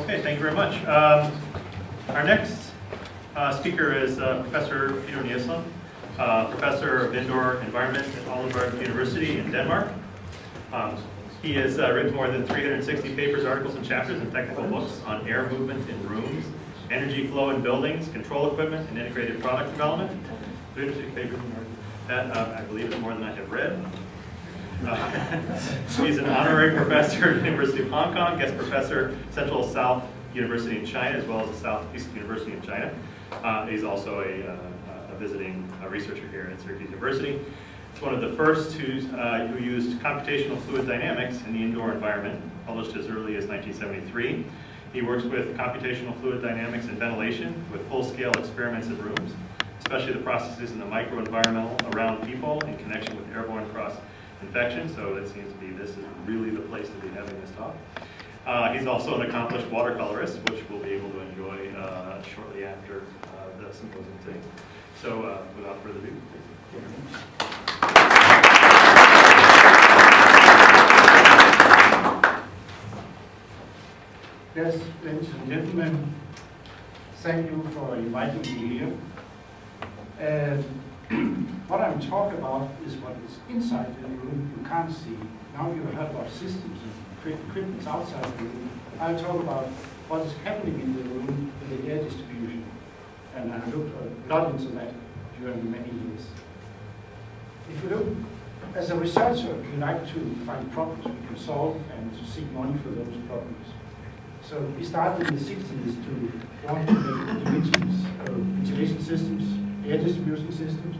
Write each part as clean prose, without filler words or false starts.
Okay, thank you very much. Our next speaker is Professor Peter Nielsen, Professor of Indoor Environment at Aalborg University in Denmark. He has written more than 360 papers, articles, and chapters in technical books on air movement in rooms, energy flow in buildings, control equipment, and integrated product development. 360 papers, that I believe is more than I have read. He's an honorary professor at the University of Hong Kong, guest professor at Central South University in China, as well as the Southeast University in China. He's also a visiting researcher here at Syracuse University. He's one of the first who used computational fluid dynamics in the indoor environment, published as early as 1973. He works with computational fluid dynamics and ventilation with full-scale experiments in rooms, especially the processes in the microenvironmental around people in connection with airborne cross-infection. So it seems to be this is really the place to be having this talk. He's also an accomplished watercolorist, which we'll be able to enjoy shortly after the symposium today. So without further ado, please. Yes, ladies and gentlemen, thank you for inviting me here. What I'm talking about is what is inside the room you can't see. Now you heard about systems and equipment outside the room. I'll talk about what is happening in the room with the air distribution. And I looked a lot into that during many years. If you look, as a researcher, you like to find problems we can solve and to seek money for those problems. So we started in the 60s to want to make dimensions of ventilation systems, air distribution systems.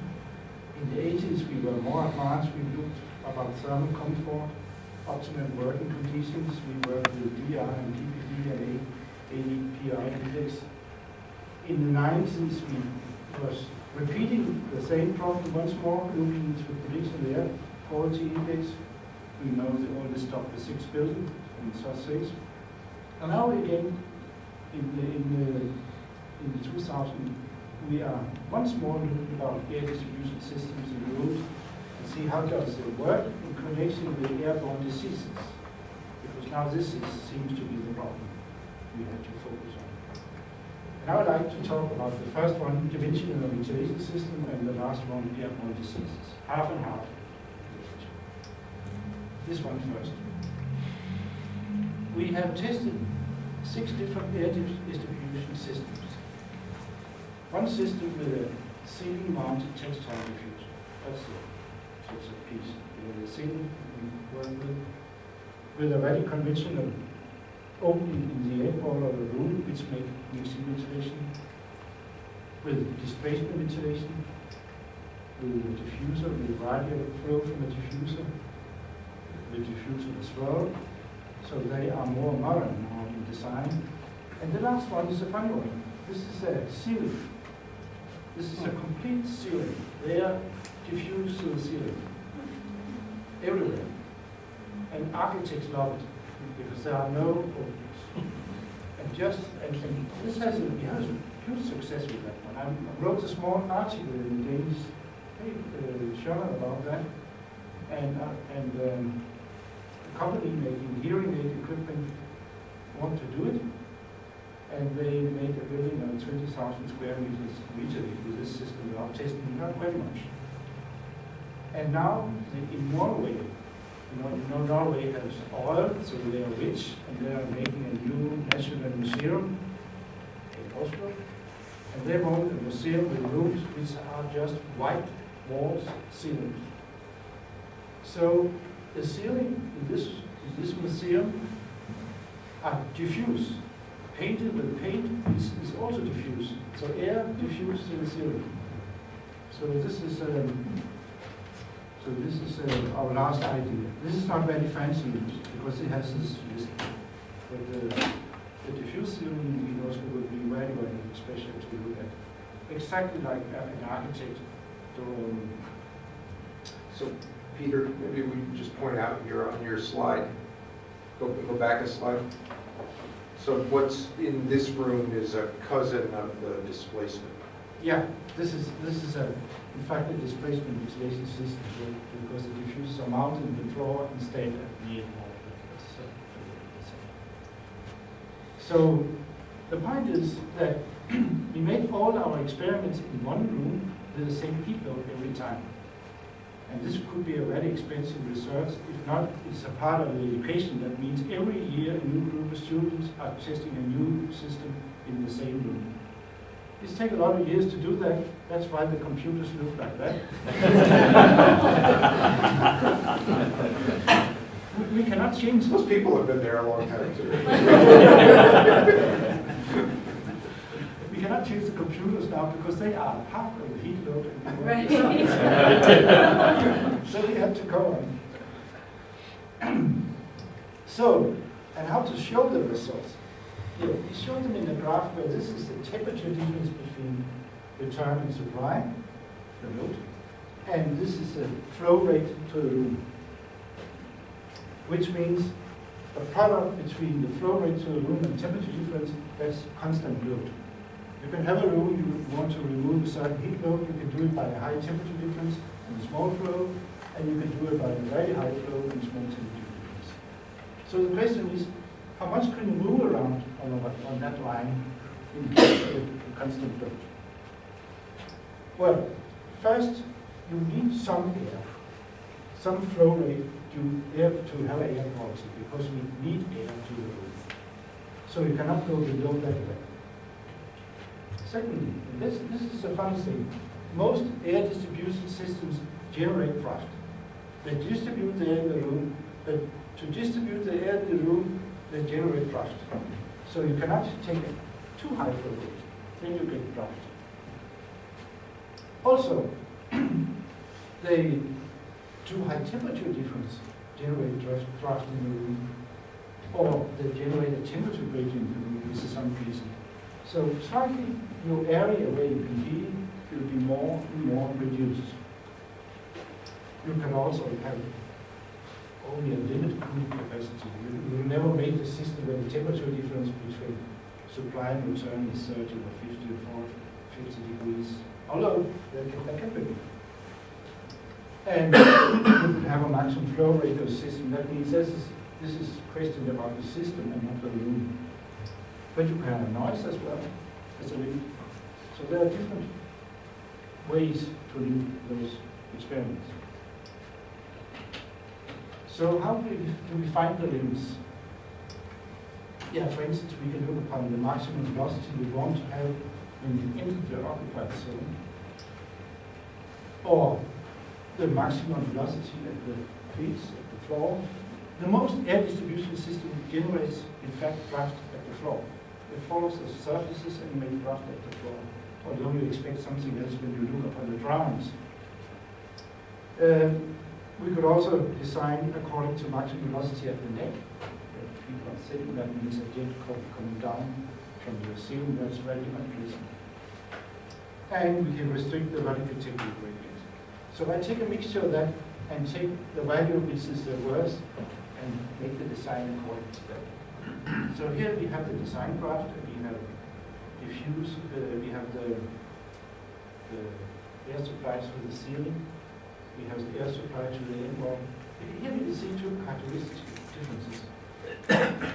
In the 80s, we were more advanced. We looked about thermal comfort, optimum working conditions. We worked with DR and DPD and ADPI index. In the 90s, we was repeating the same problem once more, looking into prediction air quality index. We know that all this stuff with 6 billion and such things. And now again, in the 2000, we are once more looking about air distribution systems in rooms and see how does it work in connection with airborne diseases. Because now this seems to be the problem we have to focus on. And I would like to talk about the first one, dimensional ventilation system, and the last one, airborne diseases. Half and half. This one first. We have tested 6 different air distribution systems. One system with a ceiling-mounted textile diffuser. That's a piece. With a ceiling we work with a very conventional opening in the air wall of a room, which makes mixing ventilation. With displacement ventilation. With a diffuser, with radial flow from a diffuser. The diffuser as well. So they are more modern now in design. And the last one is a funny one. This is a ceiling. This is a complete ceiling. They are diffused to the ceiling. Everywhere. And architects love it because there are no openings. And this has a huge success with that one. I wrote a small article in the Danish journal about that. And the company making hearing aid equipment want to do it. And they made a building on 20,000 square meters immediately with this system without testing, not very much. And now, in Norway, Norway has oil, so they are rich, and they are making a new national museum in Oslo. And they want a museum with rooms which are just white walls, ceilings. So the ceiling in this museum are diffused. Painted with paint is also diffused. So air diffused to the ceiling. So this is our last idea. This is not very fancy because it has this. But the diffused ceiling in Oslo would be very, very special to look at. Exactly like an architect. So Peter, maybe we can just point out here on your slide. Go back a slide. So what's in this room is a cousin of the displacement. Yeah, this is in fact a displacement ventilation system because the diffusers are mounted in the floor instead of the air wall. So the point is that we made all our experiments in one room with the same heat load every time. And this could be a very expensive research. If not, it's a part of the education. That means every year a new group of students are testing a new system in the same room. It's taken a lot of years to do that. That's why the computers look like that. We cannot change Those people have been there a long time too. We cannot change the computers now because they are part of the heat load. Right. So we have to go on. So, and how to show the results? Here, we show them in a graph where this is the temperature difference between return and supply, the load, and this is the flow rate to the room, which means the product between the flow rate to the room and temperature difference, that's constant load. You can have a room, you want to remove a certain heat load, you can do it by a high temperature difference and a small flow, and you can do it by a very high flow and small temperature difference. So the question is, how much can you move around on that line in case of a constant load? Well, first, you need some air, some flow rate to have air quality, because we need air to the room. So you cannot go below that level. Secondly, this is a fun thing. Most air distribution systems generate draft. They distribute the air in the room, but to distribute the air in the room, they generate draft. So you cannot take too high flow rate, then you get draft. Also, the too high temperature difference generate draft in the room, or they generate a temperature gradient in the room. This is unpleasant. So slightly, your area where you can heat will be more and more reduced. You can also have only a limited cooling capacity. You will never make the system where the temperature difference between supply and return is 30 or 50 or 50 degrees. Although that can be. And you can have a maximum flow rate of the system. That means this is a question about the system and not the room. But you can have noise as well as a limit. So there are different ways to do those experiments. So how do we find the limits? Yeah, for instance, we can look upon the maximum velocity we want to have when you enter the occupied zone, or the maximum velocity at the fields, at the floor. The most air distribution system generates, in fact, draft at the floor. It follows the surfaces and makes draft at the floor, although you expect something else when you look upon the drawings. We could also design according to maximum velocity at the neck. People are sitting, that means a jet coming down from the ceiling, that's very unpleasant. And we can restrict the vertical temperature gradient. So I take a mixture of that and take the value which is the worst and make the design according to that. So here we have the design graph, and we have diffuse, we have the air supplies for the ceiling, we have the air supply to the airborne. Here we can see two characteristic differences.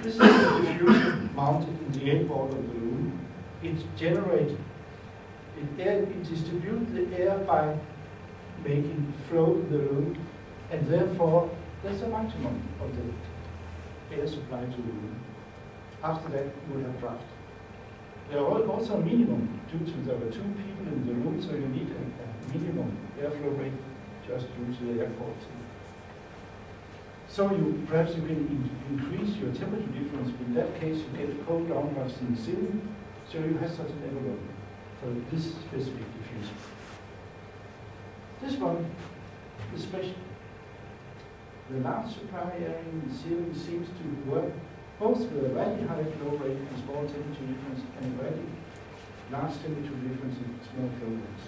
This is the diffuser mounted in the airborne of the room. It distributes the air by making flow in the room, and therefore there's a maximum of the air supply to the room. After that, you will have draft. There are also a minimum due to there were 2 people in the room, so you need a minimum airflow rate just due to the air quality. So perhaps you can increase your temperature difference. In that case, you get cold downdrafts in the ceiling, so you have such an envelope for this specific diffuser. This one is special. The large supply area in the ceiling seems to work both with a very high flow rate and small temperature difference, and a very large temperature difference and small flow rates.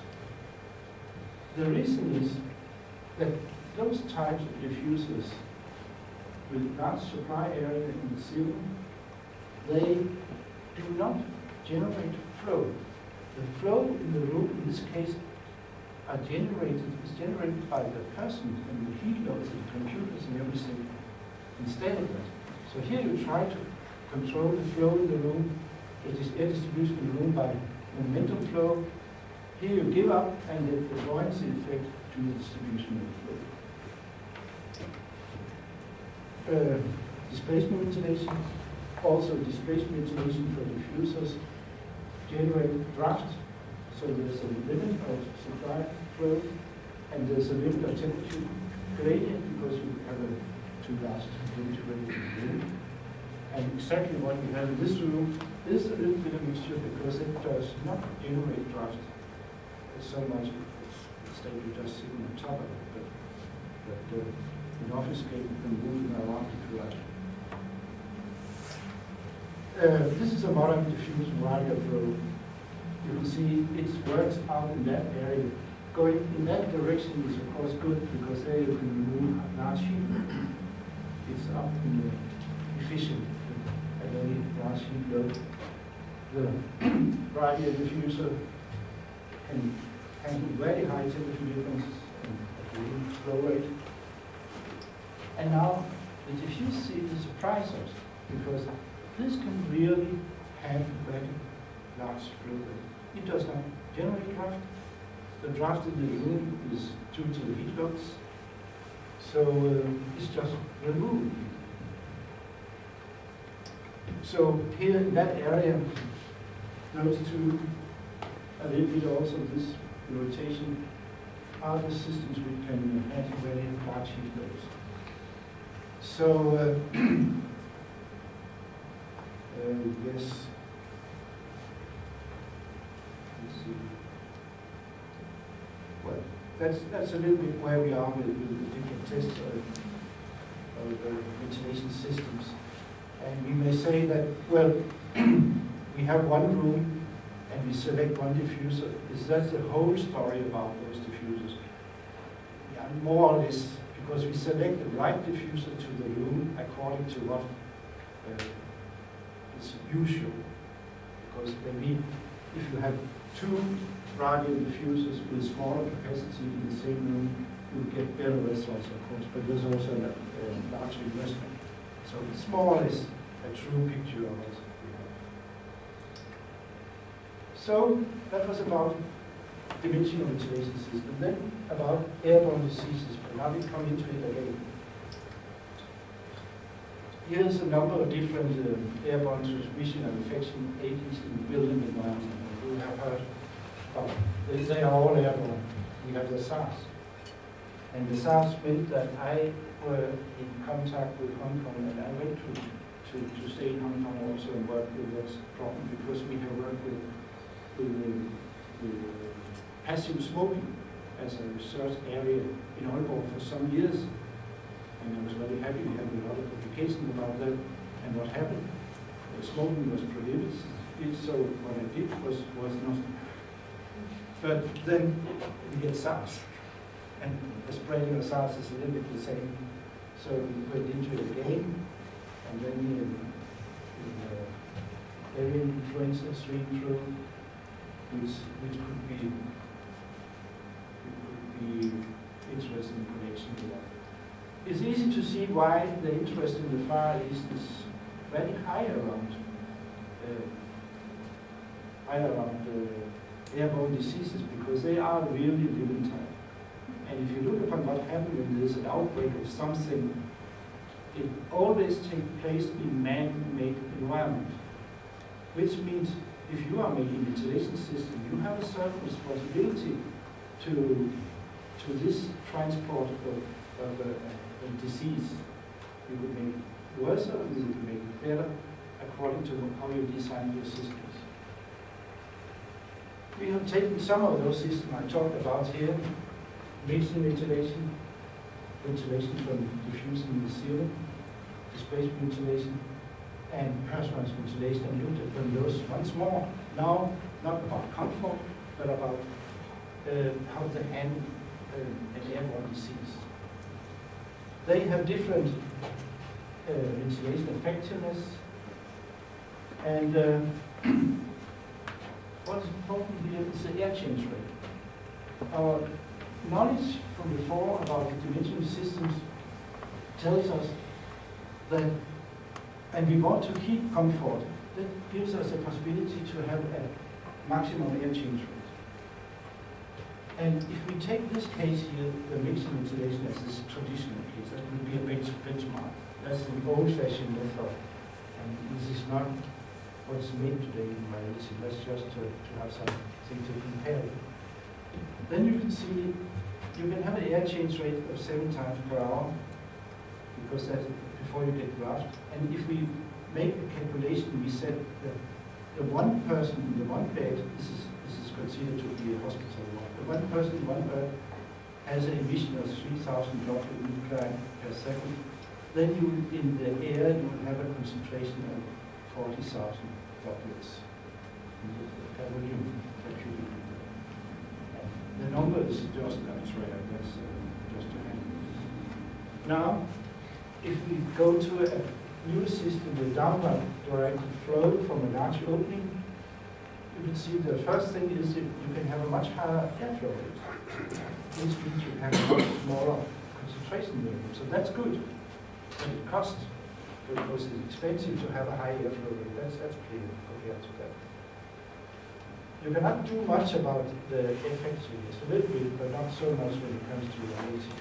The reason is that those types of diffusers with large supply area in the ceiling, they do not generate flow. The flow in the room, in this case, is generated by the person and the heat loads and the computers and everything instead of that. So here you try to control the flow in the room, the air distribution in the room by momentum flow. Here you give up and let the buoyancy effect to the distribution of the flow. Displacement ventilation, also displacement ventilation for diffusers generate draft, so there's a limit of supply flow and there's a limit of temperature gradient because you have a too large ventilated room. And exactly what we have in this room is a little bit of mixture because it does not generate draft so much. Instead you just sitting on top of it, but in office scale you can move it around if you like. This is a modern diffusion radial flow. You can see it works out in that area. Going in that direction is of course good because there you can remove large heat. It's up in the efficient at a very large heat load. The radial diffuser can handle very high temperature differences and at a slow rate. And now the diffuse seat surprises us because this can really have a very large flow rate. It does not generate draft. The draft in the room is due to the heat loss, so it's just removed. So here in that area, those two, a little bit also this rotation, are the systems which can handle very large heat loads. So yes. Let's see. Well, that's a little bit where we are with the different tests of ventilation systems. And we may say that, well, we have one room and we select one diffuser. Is that the whole story about those diffusers? Yeah, more or less, because we select the right diffuser to the room according to what is usual. Because maybe if you have two radial diffusers with smaller capacity in the same room, you get better results, of course, but there's also a large investment. So it's more or less a true picture of what we have. So that was about dimensional ventilation system. Then about airborne diseases, but now we come into it again. Here's a number of different airborne transmission and infection agents in the building environment. You have heard about. They are all airborne. We have the SARS. And the SARS meant that I were in contact with Hong Kong, and I went to stay in Hong Kong also and work with that problem because we have worked with passive smoking as a research area in Aalborg for some years. And I was very happy. We had a lot of publications about that and what happened. The smoking was prohibited, so what I did was nothing. But then we get SARS. And the spreading of SARS is a little bit the same. So we went into it again, and then avian influenza stream through, which could be interesting in connection with that. It's easy to see why the interest in the Far East is very high around airborne diseases, because they are really living time. And if you look upon what happens when there's an outbreak of something, it always takes place in man-made environment. Which means if you are making a ventilation system, you have a certain responsibility to this transport of a disease. You could make it worse or you could make it better according to how you design your systems. We have taken some of those systems I talked about here. Nielsen ventilation, ventilation from diffusing in the ceiling, displacement ventilation, and pressurized ventilation, and looked at those once more. Now, not about comfort, but about how to handle an airborne disease. They have different ventilation effectiveness, and what is important here is the air change rate. Our knowledge from before about the dimensional systems tells us that And we want to keep comfort. That gives us the possibility to have a maximum air change rate. And if we take this case here, the mixed ventilation as this traditional case, that will be a benchmark. That's the old-fashioned method. And this is not what's made today in reality. That's just to have something to compare with. Then you can see you can have an air change rate of 7 times per hour, because that's before you get draft. And if we make a calculation, we said that the one person in the one bed, this is considered to be a hospital one. The one person in one bed has an emission of 3,000 droplets per second. Then you, in the air, you will have a concentration of 40,000 droplets per volume per cubic meter. The number is just arbitrary. That's just a hand. Now, if we go to a new system with downward directed flow from a large opening, you can see the first thing is that you can have a much higher airflow rate. This means you have a much smaller concentration level. So that's good. But it costs, because it's expensive to have a high airflow rate. That's clear compared to that. You cannot do much about the effects of this, a little bit, but not so much when it comes to reality.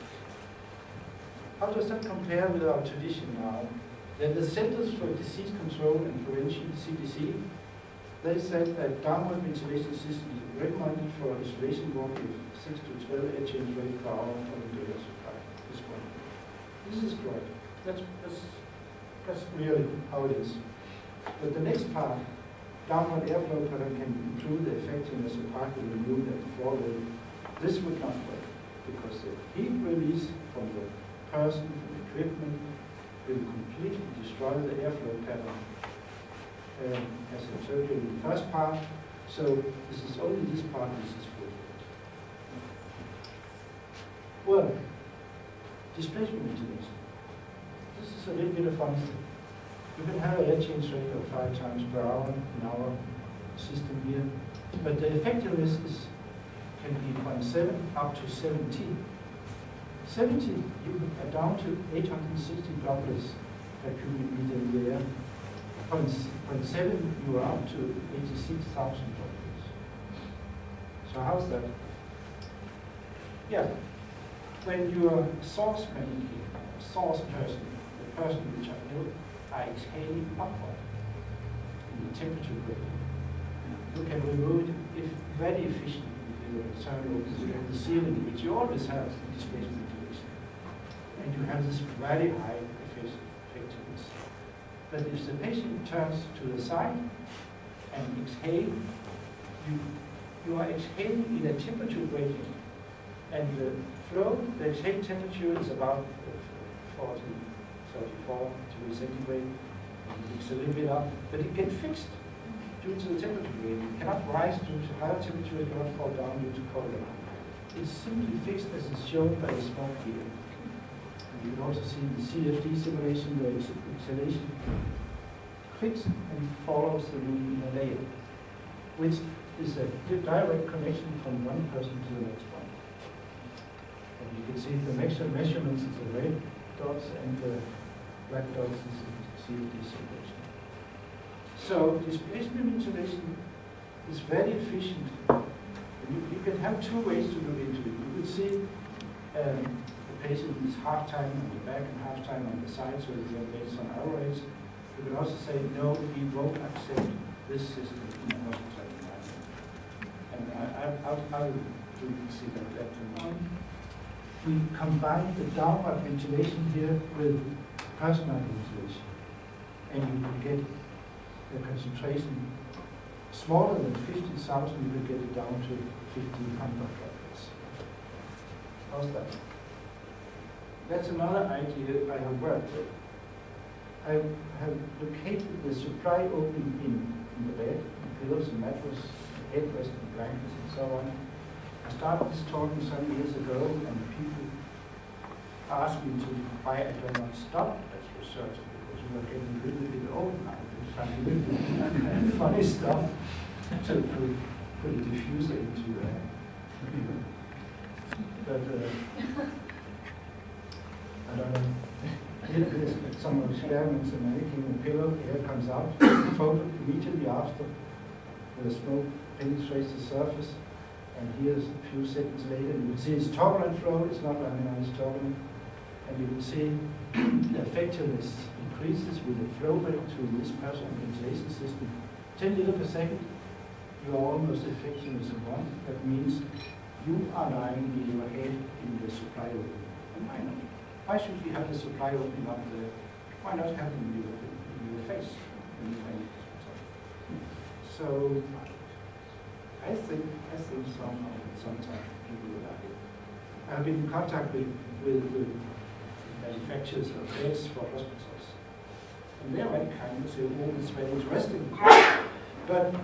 How does that compare with our tradition now? Then the Centers for Disease Control and Prevention, CDC, they said that downward ventilation system is recommended for isolation work with 6 to 12 air change rate per hour for the air supply. This one. This is correct. That's really how it is. But the next part, downward airflow pattern can improve the effectiveness of particle removal at the floor level. This would not work, because the heat release from the person, from the equipment, will completely destroy the airflow pattern, as I told you in the first part. So this is only this part this is full. Well, displacement ventilation. This is a little bit of fun thing. You can have an air change rate of 5 times per hour in our system here, but the effectiveness can be 0.7 up to 17. 70, you are down to 860 droplets per cubic meter in the air. 0.7, you are up to 86,000 droplets. So how's that? Yeah, when your source person, the person which I know, are exhaling upward in the temperature gradient, you can remove it very efficiently with the thermal the ceiling, which you always have displacement ventilation. And you have this very high effectiveness. But if the patient turns to the side and exhale, you are exhaling in a temperature gradient. And the flow, the exhale temperature is about 40, 34 degrees centigrade. It's a little bit up, but it gets fixed due to the temperature gradient. It cannot rise due to higher temperature, it cannot fall down due to colder. It's simply fixed as is shown by the smoke here. And you can also see the CFD simulation, the exhalation fixed and follows the room in a layer, which is a direct connection from one person to the next one. And you can see the measurements is the red dots and the black dots is the CFD simulation. So displacement ventilation is very efficient. You can have 2 ways to look into it. You could see the patient is half time on the back and half time on the side, so you are based on average. You can also say, no, we won't accept this system in a hospital environment. And I will see that tomorrow. We combine the downward ventilation here with personal ventilation. And you can get the concentration smaller than 50,000, you will get it down to 1,500 droplets. How's that? That's another idea I have worked with. I have located the supply opening in the bed, pillows and mattress, headrest and blankets and so on. I started this talking some years ago, and people asked me why I do not stop that research, because we are getting a little bit old now. Find a little bit funny stuff to put a diffuser into there. But I don't know. did some experiments and making a pillow, air comes out, photo immediately after, the smoke penetrates the surface, and here's a few seconds later, you will see it's turbulent flow, it's not laminarized turbulent, and you will see the effectiveness increases with the flow rate to this personal ventilation system. 10 liters per second, you are almost effectiveness of 1. That means you are lying with your head in the supply opening. And why not? Why should we have the supply opening up there? Why not have them in your face? So I think sometimes people will like it. I've been in contact with manufacturers of beds for hospitals. And they're very kind to say, oh, it's very interesting. But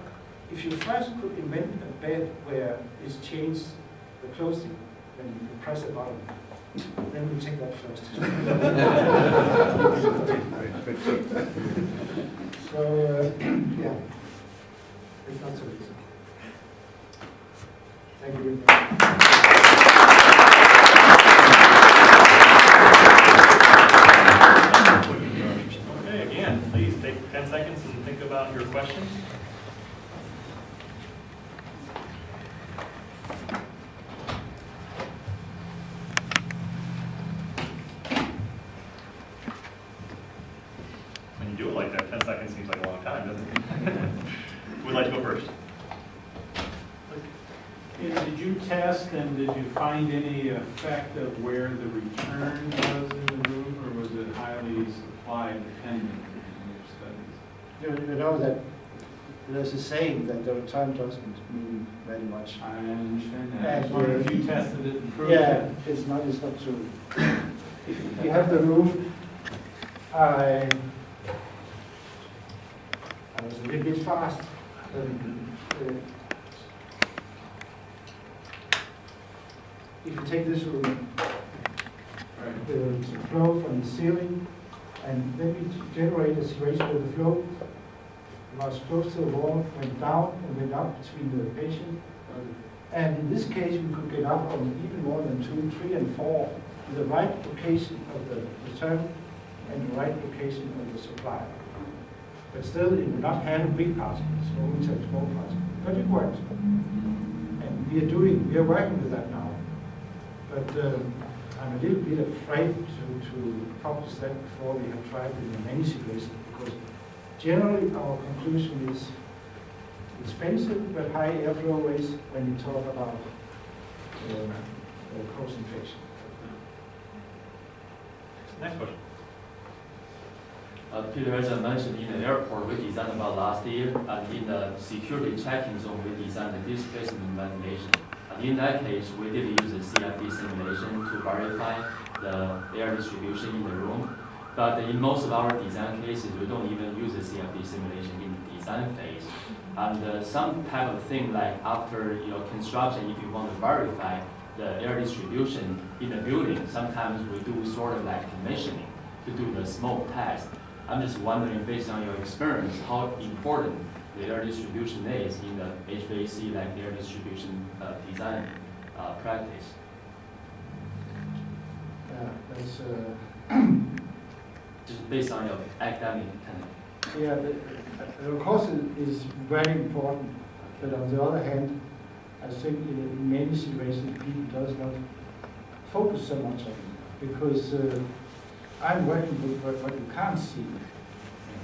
if you first could invent a bed where it's changed the clothing when you press a button, then we'll take that first. So, yeah, it's not so easy. Thank you very much. Okay, again, please take 10 seconds and think about your questions. When you do it like that, 10 seconds seems like a long time, doesn't it? Who would like to go first? Yeah, did you test and did you find any effect of where the return was in the room, or was it highly supply dependent in your studies? You know that there's a saying that the return doesn't mean very much. I understand that. I was wondering if you tested it and proved it. Yeah, it's not true. If you have the room, I was a little bit fast. If you take this room, the flow from the ceiling, and then we generate a situation where the flow was close to the wall, went down and went up between the patient. And in this case, we could get up on even more than 2, 3, and 4 in the right location of the return and the right location of the supply. But still, it would not handle big particles, only take small particles. But it works. And we are working with that now. But I'm a little bit afraid to publish that before we have tried it in many situations, because generally our conclusion is expensive but high airflow rates when you talk about cross infection. Next question. Peter, as I mentioned, in the airport we designed about last year, and in the security checking zone we designed the displacement ventilation. And in that case, we did use the CFD simulation to verify the air distribution in the room. But in most of our design cases, we don't even use the CFD simulation in the design phase. And some type of thing like after construction, if you want to verify the air distribution in the building, sometimes we do sort of like commissioning to do the smoke test. I'm just wondering, based on your experience, how important the air distribution is in the HVAC, like air distribution design practice. That's Just based on your academic kind of. yeah, of course it is very important, but on the other hand, I think in many situations people does not focus so much on it, because I'm working with what you can't see.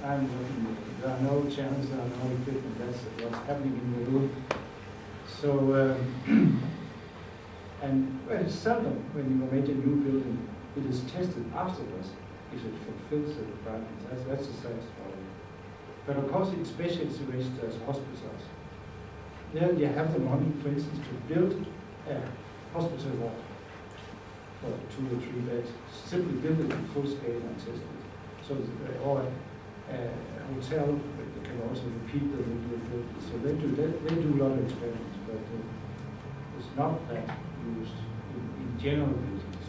I'm working with, there are no channels, there are no equipment, that's what's happening in the room. So, and well, it's seldom when you make a new building, it is tested afterwards if it fulfills the requirements. That's a sad story. But of course, in special situations as hospitals, there you have the money, for instance, to build a hospital ward for 2 or 3 beds, simply build it in full scale and test it. So, or a hotel, they can also repeat the building. So they do a lot of experiments, but it's not that used in general buildings.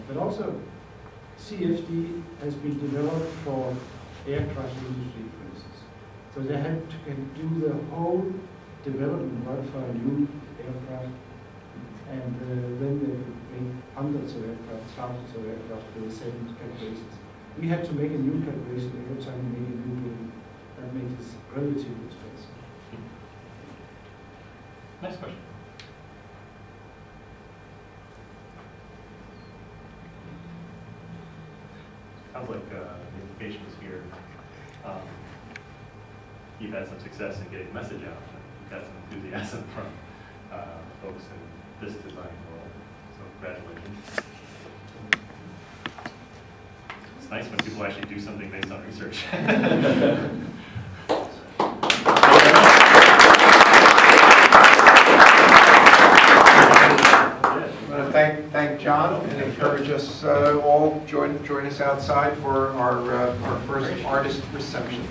But also, CFD has been developed for aircraft industry, for instance. So they had to do the whole development work for a new aircraft, and then they made hundreds of aircraft, thousands of aircraft with the same calculations. We had to make a new calculation every time we made a new building. That makes it relatively expensive. Next question. Sounds like the implication is here. You've had some success in getting the message out. You've had some enthusiasm from folks in this design world. So congratulations. It's nice when people actually do something based on research. I want to thank John and encourage us all join us outside for our first artist reception.